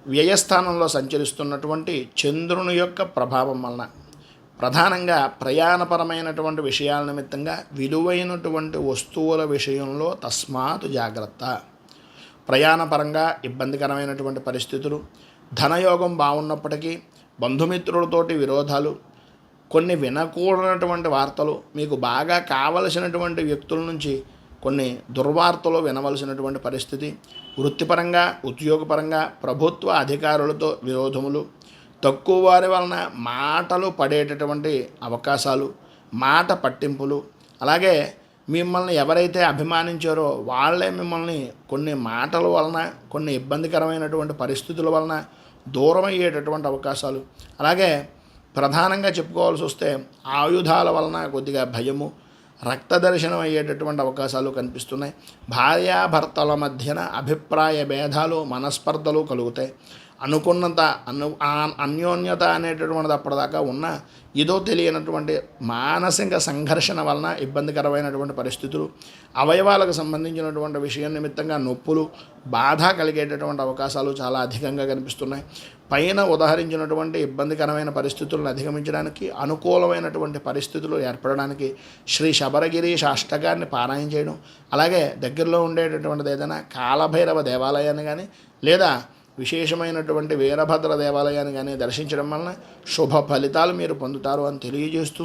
వ్యయస్థానంలో సంచరిస్తున్నటువంటి చంద్రుని యొక్క ప్రభావం వలన ప్రధానంగా ప్రయాణపరమైనటువంటి విషయాల నిమిత్తంగా విలువైనటువంటి వస్తువుల విషయంలో తస్మాత్ జాగ్రత్త. ప్రయాణపరంగా ఇబ్బందికరమైనటువంటి పరిస్థితులు, ధనయోగం బాగున్నప్పటికీ బంధుమిత్రులతోటి విరోధాలు, కొన్ని వినకూడనటువంటి వార్తలు, మీకు బాగా కావలసినటువంటి వ్యక్తుల నుంచి కొన్ని దుర్వార్తలు వినవలసినటువంటి పరిస్థితి, వృత్తిపరంగా ఉద్యోగపరంగా ప్రభుత్వ అధికారులతో విరోధములు, తక్కువ వారి వలన మాటలు పడేటటువంటి అవకాశాలు, మాట పట్టింపులు, అలాగే మిమ్మల్ని ఎవరైతే అభిమానించారో వాళ్ళే మిమ్మల్ని కొన్ని మాటల వలన కొన్ని ఇబ్బందికరమైనటువంటి పరిస్థితుల వలన దూరం అయ్యేటటువంటి అవకాశాలు, అలాగే ప్రధానంగా చెప్పుకోవాల్సి వస్తే ఆయుధాల వలన కొద్దిగా భయము, రక్త దర్శనం అయ్యేటటువంటి అవకాశాలు కనిపిస్తున్నాయి. భార్యాభర్తల మధ్యన అభిప్రాయ భేదాలు, మనస్పర్ధలు కలుగుతాయి. అనుకున్నంత అన్యోన్యత అనేటటువంటిది అప్పటిదాకా ఉన్న ఏదో తెలియనటువంటి మానసిక సంఘర్షణ వలన ఇబ్బందికరమైనటువంటి పరిస్థితులు, అవయవాలకు సంబంధించినటువంటి విషయం నిమిత్తంగా నొప్పులు, బాధ కలిగేటటువంటి అవకాశాలు చాలా అధికంగా కనిపిస్తున్నాయి. పైన ఉదాహరించినటువంటి ఇబ్బందికరమైన పరిస్థితులను అధిగమించడానికి, అనుకూలమైనటువంటి పరిస్థితులు ఏర్పడడానికి శ్రీ శబరగిరీశ అష్టకాన్ని పారాయణ చేయడం, అలాగే దగ్గరలో ఉండేటటువంటిది ఏదైనా కాలభైరవ దేవాలయాన్ని కానీ లేదా విశేషమైనటువంటి వీరభద్ర దేవాలయాన్ని కానీ దర్శించడం వలన శుభ ఫలితాలు మీరు పొందుతారు అని తెలియజేస్తూ